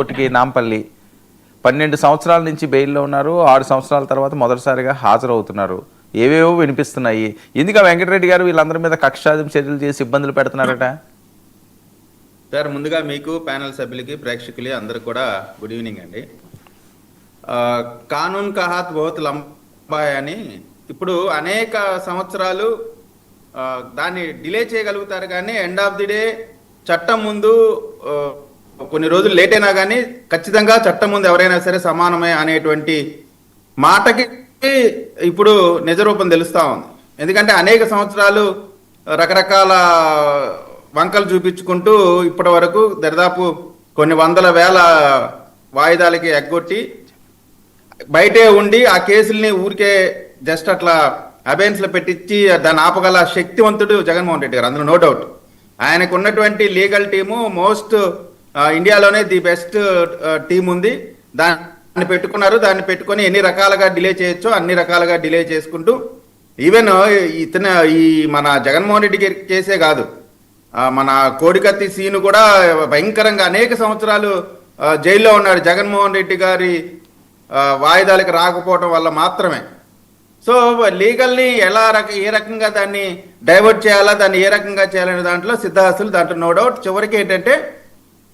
కోర్టుకి నాంపల్లి 12 సంవత్సరాల నుంచి బెయిల్లో ఉన్నారు. 6 సంవత్సరాల తర్వాత మొదటిసారిగా హాజరవుతున్నారు. ఏవేవో వినిపిస్తున్నాయి. ఎందుకు వెంకటరెడ్డి గారు వీళ్ళందరి మీద కక్షాదింపు చర్యలు చేసి ఇబ్బందులు పెడుతున్నారట? సార్, ముందుగా మీకు ప్యానల్ సభ్యులకి ప్రేక్షకులు అందరూ కూడా గుడ్ ఈవినింగ్ అండి. కానూన్ కా హాత్ బహుత్ లంబా అని ఇప్పుడు అనేక సంవత్సరాలు దాన్ని డిలే చేయగలుగుతారు, కానీ ఎండ్ ఆఫ్ ది డే చట్టం ముందు కొన్ని రోజులు లేట్ అయినా కానీ ఖచ్చితంగా చట్టం ముందు ఎవరైనా సరే సమానమే అనేటువంటి మాటకి ఇప్పుడు నిజరూపం తెలుస్తూ ఉంది. ఎందుకంటే అనేక సంవత్సరాలు రకరకాల వంకలు చూపించుకుంటూ ఇప్పటి వరకు దాదాపు కొన్ని వందల వేల వాయిదాలకి ఎగ్గొట్టి బయటే ఉండి ఆ కేసుల్ని ఊరికే జస్ట్ అట్లా అబెన్స్లో పెట్టించి దాన్ని ఆపగల శక్తివంతుడు జగన్మోహన్ రెడ్డి గారు, అందులో నో డౌట్. ఆయనకు ఉన్నటువంటి లీగల్ టీము మోస్ట్ ఇండియాలోనే ది బెస్ట్ టీం ఉంది. దాన్ని పెట్టుకున్నారు. దాన్ని పెట్టుకొని ఎన్ని రకాలుగా డిలే చేయొచ్చో అన్ని రకాలుగా డిలే చేసుకుంటూ ఈవెన్ ఈ మన జగన్మోహన్ రెడ్డి కేసే కాదు, మన కోడికత్తి సీను కూడా భయంకరంగా అనేక సంవత్సరాలు జైల్లో ఉన్నాడు జగన్మోహన్ రెడ్డి గారి వాయిదాలకు రాకపోవడం వల్ల మాత్రమే. సో లీగల్ని ఏ రకంగా దాన్ని డైవర్ట్ చేయాలా, దాన్ని ఏ రకంగా చేయాలనే దాంట్లో సిద్ధాస్తులు, దాంట్లో నో డౌట్. చివరికి ఏంటంటే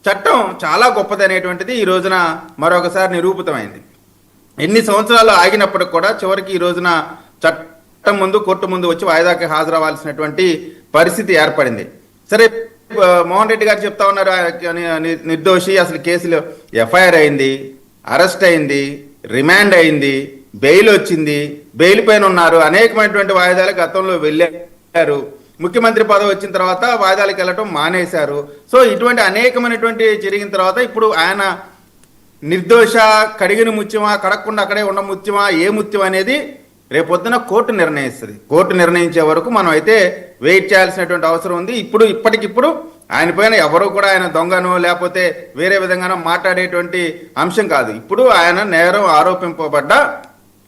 చట్టం చాలా గొప్పది అనేటువంటిది ఈ రోజున మరొకసారి నిరూపితమైంది. ఎన్ని సంవత్సరాలు ఆగినప్పటికి కూడా చివరికి ఈ రోజున చట్టం ముందు, కోర్టు ముందు వచ్చి వాయిదాకి హాజరవ్వాల్సినటువంటి పరిస్థితి ఏర్పడింది. సరే, మోహన్ రెడ్డి గారు చెప్తా ఉన్నారు నిర్దోషి, అసలు కేసులో ఎఫ్ఐఆర్ అయింది, అరెస్ట్ అయింది, రిమాండ్ అయింది, బెయిల్ వచ్చింది, బెయిల్ పైన ఉన్నారు, అనేకమైనటువంటి వాయిదాలు గతంలో వెళ్ళారు, ముఖ్యమంత్రి పదవి వచ్చిన తర్వాత వాయిదాలకు వెళ్ళటం మానేశారు. సో ఇటువంటి అనేకమైనటువంటి జరిగిన తర్వాత ఇప్పుడు ఆయన నిర్దోష, కడిగిన ముత్యమా, కడగకుండా అక్కడే ఉన్న ముత్యమా, ఏ ముత్యం అనేది రేపొద్దున కోర్టు నిర్ణయిస్తుంది. కోర్టు నిర్ణయించే వరకు మనం అయితే వెయిట్ చేయాల్సినటువంటి అవసరం ఉంది. ఇప్పటికిప్పుడు ఆయన పైన ఎవరు కూడా ఆయన దొంగనో లేకపోతే వేరే విధంగానో మాట్లాడేటువంటి అంశం కాదు. ఇప్పుడు ఆయన నేరం ఆరోపింపబడ్డ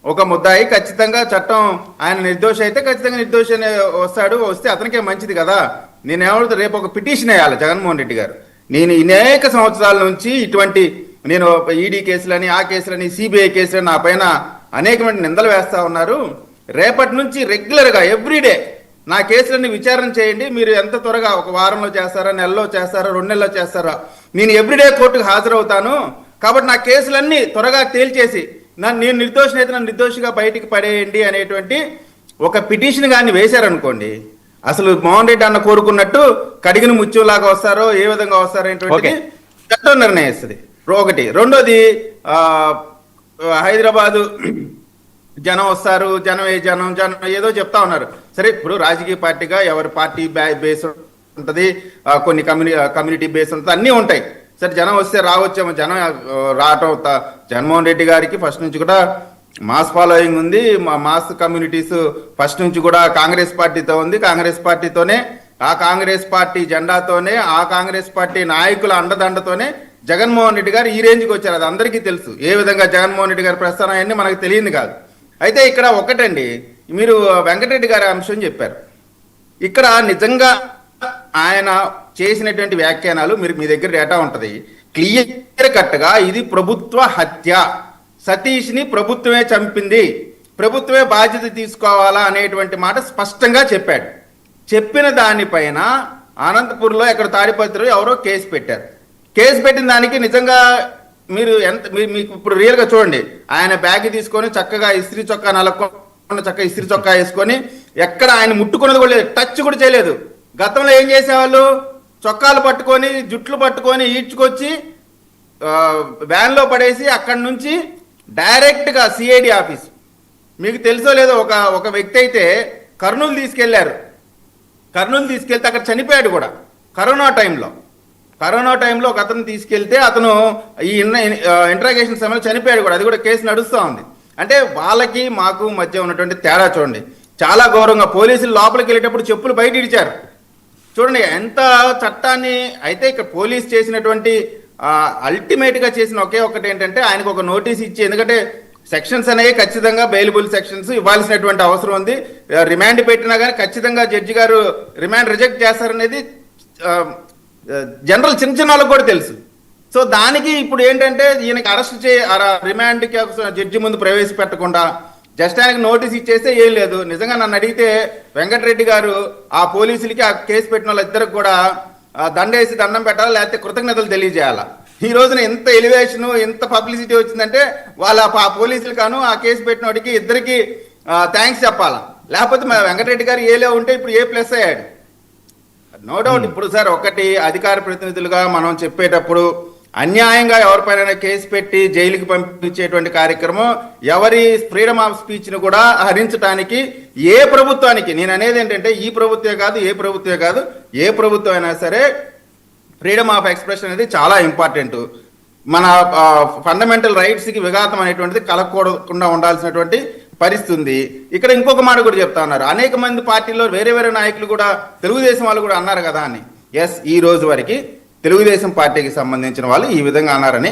ఒక ముద్దాయి. ఖచ్చితంగా చట్టం ఆయన నిర్దోషి అయితే ఖచ్చితంగా నిర్దోషి అనే వస్తే అతనికే మంచిది కదా. నేనేమవుతుంది, రేపు ఒక పిటిషన్ వేయాలి జగన్మోహన్ రెడ్డి గారు. నేను అనేక సంవత్సరాల నుంచి నేను ఈడీ కేసులని, ఆ కేసులని, సిబిఐ కేసులని నా పైన అనేకమైన నిందలు వేస్తా ఉన్నారు. రేపటి నుంచి రెగ్యులర్గా ఎవ్రీడే నా కేసులన్నీ విచారణ చేయండి. మీరు ఎంత త్వరగా, ఒక వారంలో చేస్తారా, నెలలో చేస్తారా, 2 నెలల్లో చేస్తారా, నేను ఎవ్రీడే కోర్టుకు హాజరవుతాను. కాబట్టి నా కేసులన్నీ త్వరగా తేల్చేసి నేను నిర్దోషిని అయితే నన్ను నిర్దోషిగా బయటికి పడేయండి అనేటువంటి ఒక పిటిషన్ కానీ వేశారనుకోండి, అసలు మోహన్ రెడ్డి అన్న కోరుకున్నట్టు కడిగిన ముత్యంలాగా వస్తారో, ఏ విధంగా వస్తారో అనేటువంటిది చట్టం నిర్ణయిస్తుంది. ఒకటి. రెండోది, హైదరాబాదు జనం వస్తారు, జనం ఏదో చెప్తా ఉన్నారు. సరే, ఇప్పుడు రాజకీయ పార్టీగా ఎవరి పార్టీ బేస్ ఉంటుంది, కొన్ని కమ్యూనిటీ బేస్ ఉంటుంది, అన్నీ ఉంటాయి. సరే, జనం వస్తే రావచ్చేమో. జనం రావటం, జగన్మోహన్ రెడ్డి గారికి ఫస్ట్ నుంచి కూడా మాస్ ఫాలోయింగ్ ఉంది. మాస్ కమ్యూనిటీస్ ఫస్ట్ నుంచి కూడా కాంగ్రెస్ పార్టీతో ఉంది. కాంగ్రెస్ పార్టీతోనే, ఆ కాంగ్రెస్ పార్టీ జెండాతోనే, ఆ కాంగ్రెస్ పార్టీ నాయకుల అండదండతోనే జగన్మోహన్ రెడ్డి గారు ఈ రేంజ్కి వచ్చారు. అది అందరికీ తెలుసు. ఏ విధంగా జగన్మోహన్ రెడ్డి గారి ప్రస్థానం అన్నీ మనకు తెలియదు కాదు. అయితే ఇక్కడ ఒకటండి, మీరు వెంకటరెడ్డి గారి అంశం చెప్పారు. ఇక్కడ నిజంగా ఆయన చేసినటువంటి వ్యాఖ్యానాలు మీ దగ్గర డేటా ఉంటుంది, క్లియర్ కట్గా ఇది ప్రభుత్వ హత్య, సతీష్ని ప్రభుత్వమే చంపింది, ప్రభుత్వమే బాధ్యత తీసుకోవాలా అనేటువంటి మాట స్పష్టంగా చెప్పాడు. చెప్పిన దానిపైన అనంతపూర్లో, ఎక్కడ తాడిపత్రిలో ఎవరో కేసు పెట్టారు. కేసు పెట్టిన దానికి నిజంగా మీకు ఇప్పుడు రియల్గా చూడండి, ఆయన బ్యాగ్ తీసుకొని చక్కగా ఇస్త్రీ చొక్కా నలకుండా చక్కగా ఇస్త్రీ చొక్కా వేసుకొని ఎక్కడ ఆయన ముట్టుకున్నది కూడా లేదు, టచ్ కూడా చేయలేదు. గతంలో ఏం చేసేవాళ్ళు, చొక్కాలు పట్టుకొని, జుట్లు పట్టుకొని ఈడ్చుకొచ్చి వ్యాన్లో పడేసి అక్కడి నుంచి డైరెక్ట్గా సిఐడి ఆఫీస్, మీకు తెలుసో లేదో, ఒక వ్యక్తి అయితే కర్నూలు తీసుకెళ్లారు. కర్నూలు తీసుకెళ్తే అక్కడ చనిపోయాడు కూడా. కరోనా టైంలో ఒక అతను తీసుకెళ్తే అతను ఈ ఇంట్రాగేషన్ సమయంలో చనిపోయాడు కూడా. అది కూడా కేసు నడుస్తూ ఉంది. అంటే వాళ్ళకి మాకు మధ్య ఉన్నటువంటి తేడా చూడండి. చాలా గౌరవంగా పోలీసులు లోపలికి వెళ్ళేటప్పుడు చెప్పులు బయట ఇడిచారు. చూడండి ఎంత చట్టాన్ని. అయితే ఇక్కడ పోలీస్ చేసినటువంటి అల్టిమేట్గా చేసిన ఒకటి ఏంటంటే, ఆయనకు ఒక నోటీస్ ఇచ్చి, ఎందుకంటే సెక్షన్స్ అనేవి ఖచ్చితంగా బెయిలబుల్ సెక్షన్స్ ఇవ్వాల్సినటువంటి అవసరం ఉంది. రిమాండ్ పెట్టినా కానీ ఖచ్చితంగా జడ్జి గారు రిమాండ్ రిజెక్ట్ చేస్తారనేది జనరల్ చిన్న వాళ్ళకు కూడా తెలుసు. సో దానికి ఇప్పుడు ఏంటంటే ఈయనకి అరెస్ట్ రిమాండ్కి జడ్జి ముందు ప్రవేశపెట్టకుండా జస్ట్ ఆయనకు నోటీస్ ఇచ్చేస్తే ఏం లేదు. నిజంగా నన్ను అడిగితే వెంకటరెడ్డి గారు ఆ పోలీసులకి ఆ కేసు పెట్టిన వాళ్ళిద్దరికి కూడా దండేసి దండం పెట్టాలా, లేకపోతే కృతజ్ఞతలు తెలియజేయాలా. ఈ రోజున ఎంత ఎలివేషన్, ఎంత పబ్లిసిటీ వచ్చిందంటే వాళ్ళ ఆ పోలీసులు కాను ఆ కేసు పెట్టిన వాడికి ఇద్దరికి థ్యాంక్స్ చెప్పాలా. లేకపోతే మా వెంకటరెడ్డి గారు ఏలే ఉంటే ఇప్పుడు ఏ ప్లస్ అయ్యాడు. No doubt. ఇప్పుడు సార్ ఒకటి, అధికార ప్రతినిధులుగా మనం చెప్పేటప్పుడు అన్యాయంగా ఎవరిపైన కేసు పెట్టి జైలుకి పంపించేటువంటి కార్యక్రమం, ఎవరి ఫ్రీడమ్ ఆఫ్ స్పీచ్ ను కూడా హరించడానికి ఏ ప్రభుత్వానికి, నేను అనేది ఏంటంటే ఈ ప్రభుత్వమే కాదు, ఏ ప్రభుత్వం అయినా సరే ఫ్రీడమ్ ఆఫ్ ఎక్స్ప్రెషన్ అనేది చాలా ఇంపార్టెంట్. మన ఫండమెంటల్ రైట్స్ కి విఘాతం అనేటువంటిది కలగకూడకుండా ఉండాల్సినటువంటి పరిస్థితి ఉంది. ఇక్కడ ఇంకొక మాట కూడా చెప్తా ఉన్నారు, అనేక మంది పార్టీల్లో వేరే వేరే నాయకులు కూడా తెలుగుదేశం వాళ్ళు కూడా అన్నారు కదా అని. ఎస్, ఈ రోజు వరకు తెలుగుదేశం పార్టీకి సంబంధించిన వాళ్ళు ఈ విధంగా అన్నారని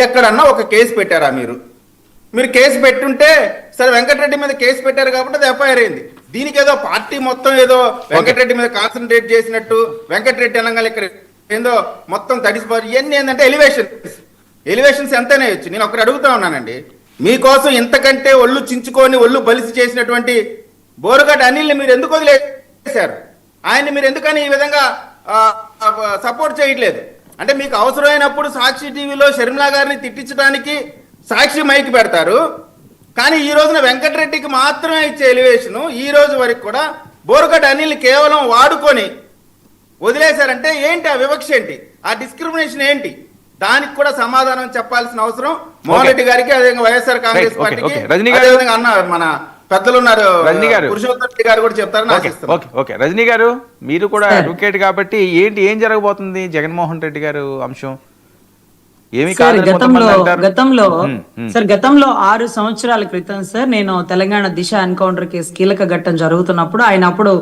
ఎక్కడన్నా ఒక కేసు పెట్టారా? మీరు కేసు పెట్టుంటే సరే, వెంకటరెడ్డి మీద కేసు పెట్టారు కాబట్టి అది ఎఫ్ఐఆర్ అయింది. దీనికి ఏదో పార్టీ మొత్తం ఏదో వెంకటరెడ్డి మీద కాన్సన్ట్రేట్ చేసినట్టు, వెంకటరెడ్డి అనగా ఇక్కడ ఏందో మొత్తం తడిసిపోయి ఇవన్నీ ఏంటంటే ఎలివేషన్స్ ఎంతనే వచ్చు. నేను ఒకటి అడుగుతా ఉన్నానండి, మీకోసం ఇంతకంటే ఒళ్ళు చించుకొని ఒళ్ళు బలిసి చేసినటువంటి బోరుగడ్డ అనిల్ని మీరు ఎందుకు వదిలేశారు? ఆయన్ని మీరు ఎందుకని ఈ విధంగా సపోర్ట్ చేయట్లేదు? అంటే మీకు అవసరమైనప్పుడు సాక్షి టీవీలో షర్మిలా గారిని తిట్టించడానికి సాక్షి మైక్ పెడతారు, కానీ ఈ రోజున వెంకటరెడ్డికి మాత్రమే ఇచ్చే ఎలివేషన్ ఈ రోజు వరకు కూడా బోరుగడ్డ అనిల్ని కేవలం వాడుకొని వదిలేశారంటే ఏంటి? ఆ వివక్ష ఏంటి? ఆ డిస్క్రిమినేషన్ ఏంటి? దానికి కూడా సమాధానం చెప్పాల్సిన అవసరం మోహన్ రెడ్డి గారికి, అదేవిధంగా వైఎస్ఆర్ కాంగ్రెస్ పార్టీకి, అదేవిధంగా అన్న మన పెద్దలు ఉన్నారు రజనీ గారు, పురుషోత్తమ్ రెడ్డి గారు కూడా చెప్తారని ఆశిస్తున్నాను. ఓకే రజనీ గారు, మీరు కూడా అడ్వకేట్ కాబట్టి ఏం జరగబోతుంది జగన్మోహన్ రెడ్డి గారు అంశం? గతంలో 6 సంవత్సరాల క్రితం సార్ నేను తెలంగాణ దిశ ఎన్కౌంటర్ కేసు కీలక ఘట్టం జరుగుతున్నప్పుడు ఆయన అప్పుడు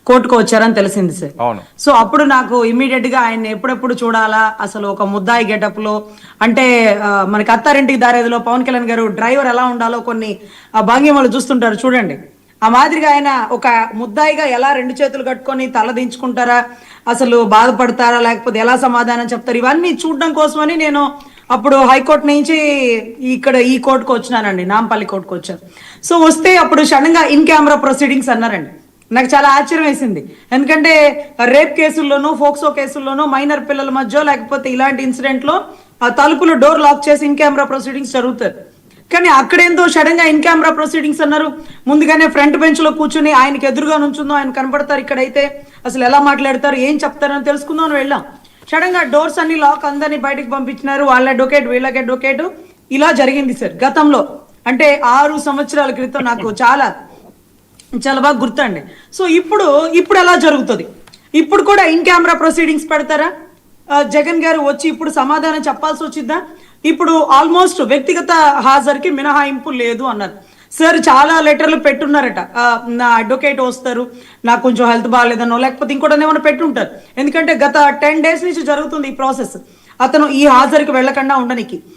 కోర్టుకు వచ్చారని తెలిసింది సార్. సో అప్పుడు నాకు ఇమీడియట్ గా ఆయన ఎప్పుడెప్పుడు చూడాలా, అసలు ఒక ముద్దాయి గెటప్ లో, అంటే మనకి అత్తారింటికి దారేదిలో పవన్ కళ్యాణ్ గారు డ్రైవర్ ఎలా ఉండాలో కొన్ని భంగిమలు చూస్తుంటారు చూడండి, ఆ మాదిరిగా ఆయన ఒక ముద్దాయిగా ఎలా 2 చేతులు కట్టుకొని తల దించుకుంటారా, అసలు బాధపడతారా, లేకపోతే ఎలా సమాధానం చెప్తారు, ఇవన్నీ చూడడం కోసమని నేను అప్పుడు హైకోర్టు నుంచి ఇక్కడ ఈ కోర్టుకు వచ్చినానండి, నాంపల్లి కోర్టుకు వచ్చాను. సో వస్తే అప్పుడు సడన్గా ఇన్ కెమెరా ప్రొసీడింగ్స్ అన్నారండి. నాకు చాలా ఆశ్చర్యం వేసింది, ఎందుకంటే రేప్ కేసుల్లోనూ, ఫోక్సో కేసుల్లోనూ మైనర్ పిల్లల మధ్య లేకపోతే ఇలాంటి ఇన్సిడెంట్ లో ఆ తలుపులు డోర్ లాక్ చేసి ఇన్ కెమెరా ప్రొసీడింగ్స్ జరుగుతారు. కానీ అక్కడేందో సడన్ గా ఇన్ కెమెరా ప్రొసీడింగ్స్ అన్నారు. ముందుగానే ఫ్రంట్ బెంచ్ లో కూర్చుని ఆయనకి ఎదురుగా నుంచుందో ఆయన కనపడతారు, ఇక్కడైతే అసలు ఎలా మాట్లాడతారు, ఏం చెప్తారని తెలుసుకుందాం వెళ్ళాం. సడన్ గా డోర్స్ అన్ని లాక్, అందరినీ బయటకు పంపించినారు, వాళ్ళ అడ్వకేట్ వీళ్ళకి అడ్వకేట్, ఇలా జరిగింది సార్ గతంలో. అంటే 6 సంవత్సరాల క్రితం నాకు చాలా బాగా గుర్తండి. సో ఇప్పుడు ఎలా జరుగుతుంది? ఇప్పుడు కూడా ఇన్ కెమెరా ప్రొసీడింగ్స్ పెడతారా? జగన్ గారు వచ్చి ఇప్పుడు సమాధానం చెప్పాల్సి వచ్చిద్దా? ఇప్పుడు ఆల్మోస్ట్ వ్యక్తిగత హాజరుకి మినహాయింపు లేదు అన్నారు సార్. చాలా లెటర్లు పెట్టున్నారట, నా అడ్వకేట్ వస్తారు, నాకు కొంచెం హెల్త్ బాగాలేదనో లేకపోతే ఇంకోటి ఏమైనా పెట్టుంటారు. ఎందుకంటే గత 10 days నుంచి జరుగుతుంది ఈ ప్రాసెస్, అతను ఈ హాజరుకి వెళ్లకుండా ఉండడానికి.